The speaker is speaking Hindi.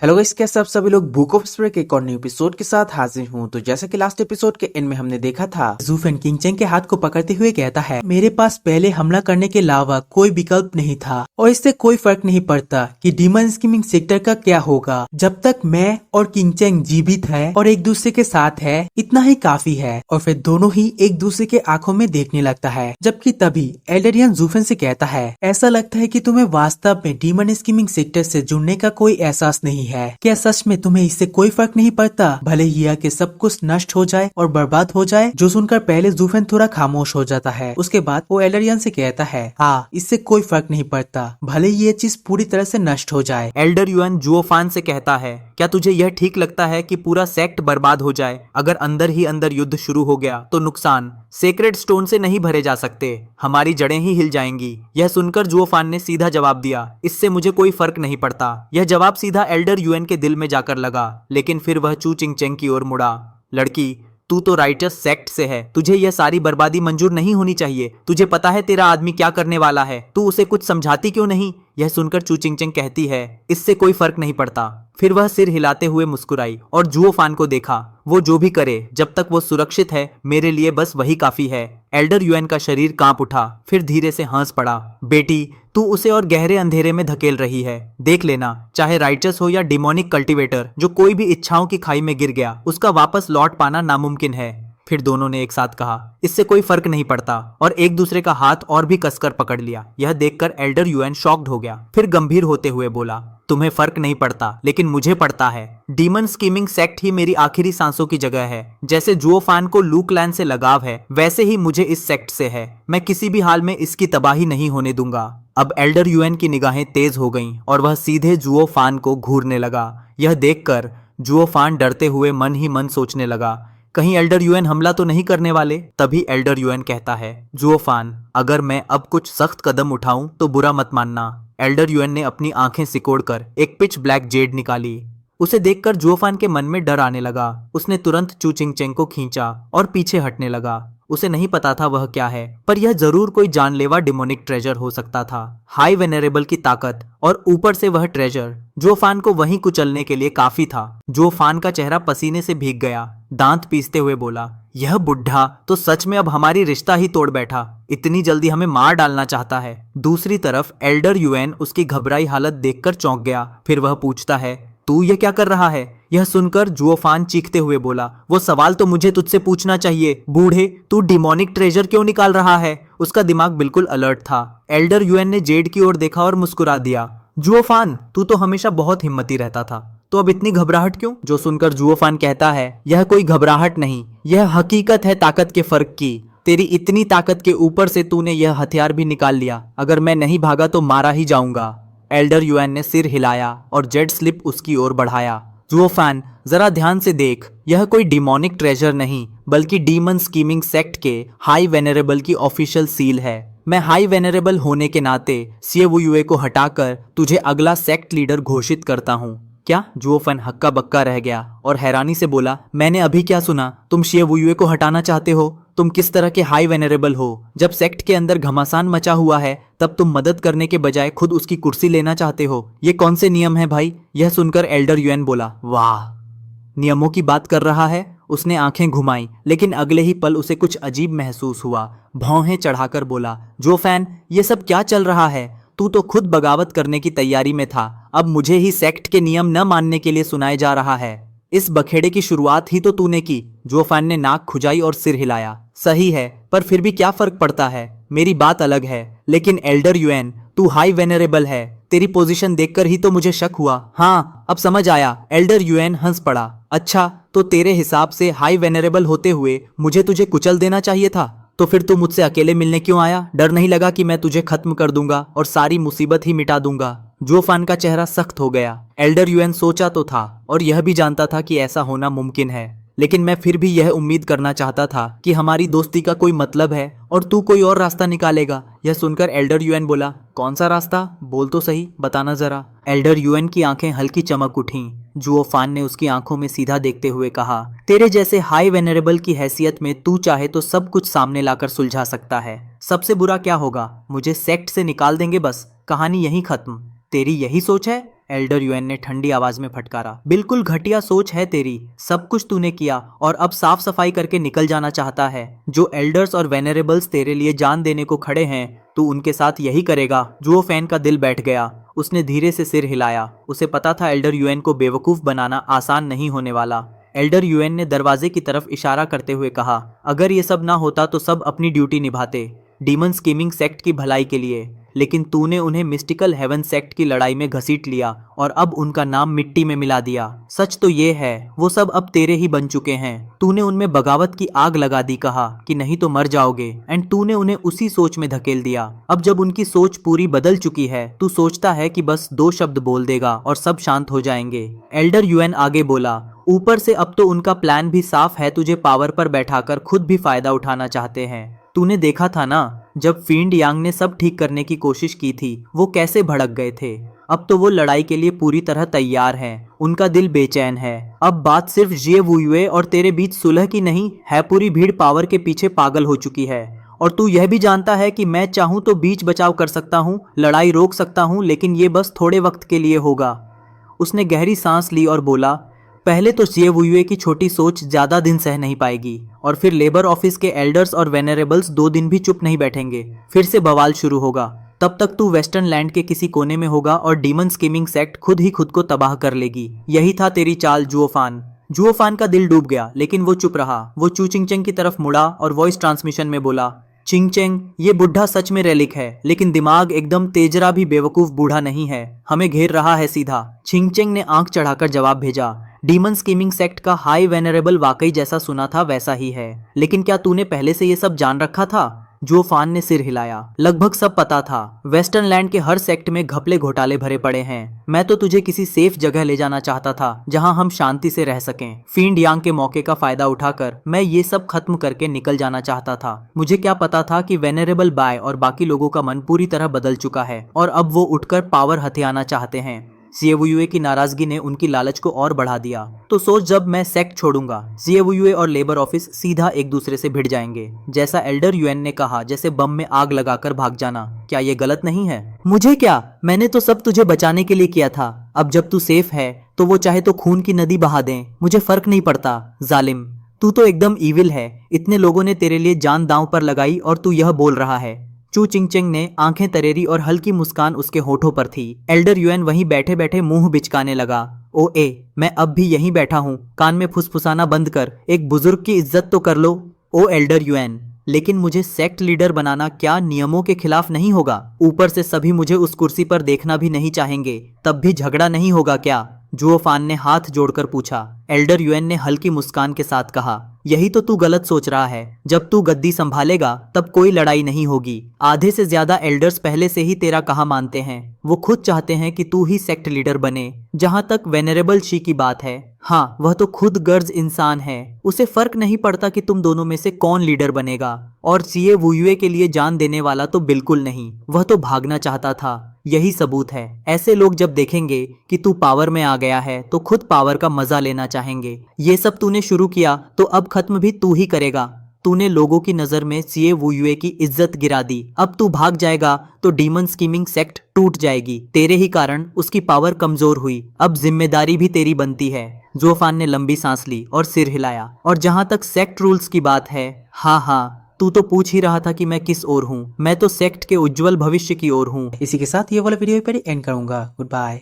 हेलो गाइस, कैसे आप सभी लोग बुक ऑफ स्पिरिट के एक और न्यू एपिसोड के साथ हाजिर हूँ। तो जैसा कि लास्ट एपिसोड के एंड में हमने देखा था, ज़ूफेन किंग चेंग के हाथ को पकड़ते हुए कहता है, मेरे पास पहले हमला करने के अलावा कोई विकल्प नहीं था और इससे कोई फर्क नहीं पड़ता कि डीमन स्कीमिंग सेक्टर का क्या होगा। जब तक मैं और किंग चेंग जीवित है और एक दूसरे के साथ है, इतना ही काफी है। और फिर दोनों ही एक दूसरे के आंखों में देखने लगता है। जबकि तभी एल्डरियन ज़ूफेन से कहता है, ऐसा लगता है कि तुम्हें वास्तव में डीमन स्कीमिंग सेक्टर से जुड़ने का कोई एहसास नहीं है। क्या सच में तुम्हें इससे कोई फर्क नहीं पड़ता, भले ही यह कि सब कुछ नष्ट हो जाए और बर्बाद हो जाए। जो सुनकर पहले ज़ूफेन थोड़ा खामोश हो जाता है। उसके बाद वो एल्डरियन से कहता है, हाँ, इससे कोई फर्क नहीं पड़ता, भले ही ये चीज पूरी तरह से नष्ट हो जाए। एल्डर युएन जुओफान से कहता है, क्या तुझे यह ठीक लगता है कि पूरा सेक्ट बर्बाद हो जाए? अगर अंदर ही अंदर युद्ध शुरू हो गया तो नुकसान सेक्रेड स्टोन से नहीं भरे जा सकते, हमारी जड़ें ही हिल जाएंगी। यह सुनकर जुओफान ने सीधा जवाब दिया, इससे मुझे कोई फर्क नहीं पड़ता। यह जवाब सीधा एल्डर युएन के दिल में जाकर लगा, लेकिन फिर वह चू चिंग चेंग की ओर मुड़ा। लड़की, तू तो राइटर्स सेक्ट से है, तुझे यह सारी बर्बादी मंजूर नहीं होनी चाहिए। तुझे पता है तेरा आदमी क्या करने वाला है, तू उसे कुछ समझाती क्यों नहीं? यह सुनकर चू चिंग चेंग कहती है, इससे कोई फर्क नहीं पड़ता। फिर वह सिर हिलाते हुए मुस्कुराई और जुओफान को देखा। वो जो भी करे, जब तक वो सुरक्षित है, मेरे लिए बस वही काफी है। एल्डर युएन का शरीर कांप उठा, फिर धीरे से हंस पड़ा। बेटी, तू उसे और गहरे अंधेरे में धकेल रही है। देख लेना, चाहे राइचस हो या डिमोनिक कल्टीवेटर, जो कोई भी इच्छाओं की खाई में गिर गया, उसका वापस लौट पाना नामुमकिन है। फिर दोनों ने एक साथ कहा, इससे कोई फर्क नहीं पड़ता, और एक दूसरे का हाथ और भी कसकर पकड़ लिया। यह देखकर एल्डर युएन शॉक्ड हो गया। फिर गंभीर होते हुए बोला, तुम्हें फर्क नहीं पड़ता, लेकिन मुझे पड़ता है। डीमन स्कीमिंग सेक्ट ही मेरी आखिरी सांसों की जगह है। जैसे जुओफान को लू क्लैन से लगाव है, वैसे ही मुझे इस सेक्ट से है। मैं किसी भी हाल में इसकी तबाही नहीं होने दूंगा। अब एल्डर युएन की निगाहें तेज हो गईं और वह सीधे जुओफान को घूरने लगा। यह देखकर जुओफान डरते हुए मन ही मन सोचने लगा, कहीं एल्डर युएन हमला तो नहीं करने वाले। तभी एल्डर युएन कहता है, जुओफान, अगर मैं अब कुछ सख्त कदम उठाऊं तो बुरा मत मानना। एल्डर युएन ने अपनी आंखें सिकोड़कर एक पिच ब्लैक जेड निकाली। उसे देखकर जुओफान के मन में डर आने लगा। उसने तुरंत चू चिंग चेंग को खींचा और पीछे हटने लगा। उसे नहीं पता था वह क्या है, पर यह जरूर कोई जानलेवा डिमोनिक ट्रेजर हो सकता था। हाई वेनेरेबल की ताकत और ऊपर से वह ट्रेजर जुओफान को वहीं कुचलने के लिए काफी था। जुओफान का चेहरा पसीने से भीग गया। दांत पीसते हुए बोला, यह बुढ़ा तो सच में अब हमारी रिश्ता ही तोड़ बैठा, इतनी जल्दी हमें मार डालना चाहता है। दूसरी तरफ एल्डर युएन उसकी घबराई हालत देखकर चौंक गया। फिर वह पूछता है, तू ये क्या कर रहा है? यह सुनकर जुओफान चीखते हुए बोला, वो सवाल तो मुझे तुझसे पूछना चाहिए, बूढ़े, तू डिमोनिक ट्रेजर क्यों निकाल रहा है? उसका दिमाग बिल्कुल अलर्ट था। एल्डर युएन ने जेड की ओर देखा और मुस्कुरा दिया, जुओफान, तू तो हमेशा बहुत हिम्मती रहता था, तो अब इतनी घबराहट क्यों? जो सुनकर जुओफान कहता है, यह कोई घबराहट नहीं, यह हकीकत है ताकत के फर्क की। तेरी इतनी ताकत के ऊपर से तूने यह हथियार भी निकाल लिया। अगर मैं नहीं भागा तो मारा ही जाऊंगा। एल्डर युएन ने सिर हिलाया और जेड स्लिप उसकी ओर बढ़ाया। जुओफान, जरा ध्यान से देख, यह कोई डिमोनिक ट्रेजर नहीं, बल्कि डीमन स्कीमिंग सेक्ट के हाई वेनेरेबल की ऑफिशियल सील है। मैं हाई वेनेरेबल होने के नाते सिएवुयुए को हटाकर तुझे अगला सेक्ट लीडर घोषित करता हूँ। क्या? जुओफान हक्का बक्का रह गया और हैरानी से बोला, मैंने अभी क्या सुना? तुम सिएवुयुए को हटाना चाहते हो? तुम किस तरह के हाई वेनेरेबल हो? जब सेक्ट के अंदर घमासान मचा हुआ है, तब तुम मदद करने के बजाय खुद उसकी कुर्सी लेना चाहते हो। ये कौन से नियम है भाई? यह सुनकर एल्डर युएन बोला, वाह, नियमों की बात कर रहा है। उसने आंखें घुमाई, लेकिन अगले ही पल उसे कुछ अजीब महसूस हुआ। भौहें चढ़ाकर बोला, जुओफान, ये सब क्या चल रहा है? तू तो खुद बगावत करने की तैयारी में था, अब मुझे ही सेक्ट के नियम न मानने के लिए सुनाए जा रहा है। इस बखेड़े की शुरुआत ही तो तूने की। जुओफान ने नाक खुजाई और सिर हिलाया। सही है, पर फिर भी क्या फर्क पड़ता है? मेरी बात अलग है। लेकिन एल्डर युएन, तू हाई वेनेरेबल है, तेरी पोजीशन देखकर ही तो मुझे शक हुआ। हाँ, अब समझ आया। एल्डर युएन हंस पड़ा। अच्छा, तो तेरे हिसाब से हाई वेनेरेबल होते हुए मुझे तुझे कुचल देना चाहिए था? तो फिर तू मुझसे अकेले मिलने क्यों आया? डर नहीं लगा कि मैं तुझे खत्म कर दूंगा और सारी मुसीबत ही मिटा दूंगा? जुओफान का चेहरा सख्त हो गया। एल्डर युएन सोचा तो था और यह भी जानता था कि ऐसा होना मुमकिन है, लेकिन मैं फिर भी यह उम्मीद करना चाहता था कि हमारी दोस्ती का कोई मतलब है और तू कोई और रास्ता निकालेगा। यह सुनकर एल्डर युएन बोला, कौन सा रास्ता? बोल तो सही, बताना जरा। एल्डर युएन की आंखें हल्की चमक उठीं। जुओफान ने उसकी आंखों में सीधा देखते हुए कहा, तेरे जैसे हाई वेनेरेबल की हैसियत में तू चाहे तो सब कुछ सामने लाकर सुलझा सकता है। सबसे बुरा क्या होगा? मुझे सेक्ट से निकाल देंगे, बस कहानी यहीं खत्म। तेरी यही सोच है? एल्डर युएन ने ठंडी आवाज में फटकारा। बिल्कुल घटिया सोच है तेरी, सब कुछ तूने किया और अब साफ सफाई करके निकल जाना चाहता है। जो एल्डर्स और वेनरेबल्स तेरे लिए जान देने को खड़े हैं, तू उनके साथ यही करेगा। जुओ फैन का दिल बैठ गया। उसने धीरे से सिर हिलाया। उसे पता था एल्डर युएन को बेवकूफ बनाना आसान नहीं होने वाला। एल्डर युएन ने दरवाजे की तरफ इशारा करते हुए कहा, अगर ये सब ना होता तो सब अपनी ड्यूटी निभाते, डीमन स्कीमिंग सेक्ट की भलाई के लिए, लेकिन तूने उन्हें मिस्टिकल हेवन सेक्ट की लड़ाई में घसीट लिया और अब उनका नाम मिट्टी में मिला दिया। सच तो ये है, वो सब अब तेरे ही बन चुके हैं। तूने उनमें बगावत की आग लगा दी, कहा कि नहीं तो मर जाओगे, एंड तूने उन्हें उसी सोच में धकेल दिया। अब जब उनकी सोच पूरी बदल चुकी है, तू सोचता है कि बस 2 शब्द बोल देगा और सब शांत हो जाएंगे। एल्डर युएन आगे बोला, ऊपर से अब तो उनका प्लान भी साफ है, तुझे पावर पर बैठाकर खुद भी फायदा उठाना चाहते हैं। तूने देखा था ना, जब फील्ड यांग ने सब ठीक करने की कोशिश की थी, वो कैसे भड़क गए थे। अब तो वो लड़ाई के लिए पूरी तरह तैयार हैं। उनका दिल बेचैन है। अब बात सिर्फ जिए वुयुए और तेरे बीच सुलह की नहीं है, पूरी भीड़ पावर के पीछे पागल हो चुकी है। और तू यह भी जानता है कि मैं चाहूँ तो बीच बचाव कर सकता हूँ, लड़ाई रोक सकता हूँ, लेकिन ये बस थोड़े वक्त के लिए होगा। उसने गहरी सांस ली और बोला, पहले तो जिए वुयुए की छोटी सोच ज्यादा दिन सह नहीं पाएगी, और फिर लेबर ऑफिस के एल्डर्स और वेनरेबल्स 2 दिन भी चुप नहीं बैठेंगे। फिर से बवाल शुरू होगा। तब तक तू वेस्टर्न लैंड के किसी कोने में होगा और डीमन स्कीमिंग सेक्ट खुद ही खुद को तबाह कर लेगी। यही था तेरी चाल जुओफान। जुओफान का दिल डूब गया, लेकिन वो चुप रहा। वो चू चिंगचेंग की तरफ मुड़ा और वॉइस ट्रांसमिशन में बोला, चिंगचेंग, ये बुढ़ा सच में रेलिक है, लेकिन दिमाग एकदम तेजरा भी बेवकूफ बूढ़ा नहीं है। हमें घेर रहा है सीधा। चिंगचेंग ने आंख चढ़ाकर जवाब भेजा, डीमन स्कीमिंग सेक्ट का हाई वेनरेबल वाकई जैसा सुना था वैसा ही है, लेकिन क्या तूने पहले से ये सब जान रखा था? जुओफान ने सिर हिलाया। लगभग सब पता था। वेस्टर्न लैंड के हर सेक्ट में घपले घोटाले भरे पड़े हैं। मैं तो तुझे किसी सेफ जगह ले जाना चाहता था, जहां हम शांति से रह सकें। फील्ड यांग के मौके का फायदा उठाकर मैं ये सब खत्म करके निकल जाना चाहता था। मुझे क्या पता था कि वेनरेबल बाय और बाकी लोगों का मन पूरी तरह बदल चुका है और अब वो उठकर पावर हथियाना चाहते हैं। जिएवुयुए की नाराजगी ने उनकी लालच को और बढ़ा दिया। तो सोच, जब मैं सेक्ट छोड़ूंगा, जिएवुयुए और लेबर ऑफिस सीधा एक दूसरे से भिड़ जाएंगे। जैसा एल्डर युएन ने कहा, जैसे बम में आग लगाकर भाग जाना। क्या ये गलत नहीं है? मुझे क्या, मैंने तो सब तुझे बचाने के लिए किया था। अब जब तू सेफ है तो वो चाहे तो खून की नदी बहा दें, मुझे फर्क नहीं पड़ता। जालिम, तू तो एकदम ईविल है। इतने लोगों ने तेरे लिए जान दांव पर लगाई और तू यह बोल रहा है। चू चिंगचेंग ने आंखें तरेरी और हल्की मुस्कान उसके होठों पर थी। एल्डर युएन वहीं बैठे बैठे मुंह बिचकाने लगा। ओ ए, मैं अब भी यहीं बैठा हूँ, कान में फुसफुसाना बंद कर, एक बुजुर्ग की इज्जत तो कर लो। ओ एल्डर युएन, लेकिन मुझे सेक्ट लीडर बनाना क्या नियमों के खिलाफ नहीं होगा? ऊपर से सभी मुझे उस कुर्सी पर देखना भी नहीं चाहेंगे, तब भी झगड़ा नहीं होगा क्या? जुओफान ने हाथ जोड़कर पूछा। एल्डर युएन ने हल्की मुस्कान के साथ कहा, यही तो तू गलत सोच रहा है। जब तू गद्दी संभालेगा तब कोई लड़ाई नहीं होगी। आधे से ज्यादा एल्डर्स पहले से ही तेरा कहा मानते हैं। वो खुद चाहते हैं कि तू ही सेक्ट लीडर बने। जहां तक वेनरेबल शी की बात है, हाँ, वह तो खुद गर्ज इंसान है। उसे फर्क नहीं पड़ता कि तुम दोनों में से कौन लीडर बनेगा। और जिए वुयुए के लिए जान देने वाला तो बिल्कुल नहीं। वह तो भागना चाहता था। यही सबूत है। ऐसे लोग जब देखेंगे कि तू पावर में आ गया है तो खुद पावर का मजा लेना चाहेंगे। ये सब तूने शुरू किया तो अब खत्म भी तू ही करेगा। तूने लोगों की नजर में जिए वुयुए की इज्जत गिरा दी। अब तू भाग जाएगा तो डीमन स्कीमिंग सेक्ट टूट जाएगी। तेरे ही कारण उसकी पावर कमजोर हुई। अब जिम्मेदारी भी तेरी बनती है। जुओफान ने लंबी सांस ली और सिर हिलाया। और जहां तक सेक्ट रूल्स की बात है, हाँ, तू तो पूछ ही रहा था कि मैं किस ओर हूँ। मैं तो सेक्ट के उज्जवल भविष्य की ओर हूँ। इसी के साथ ये वाला वीडियो पर एंड करूंगा। Good bye.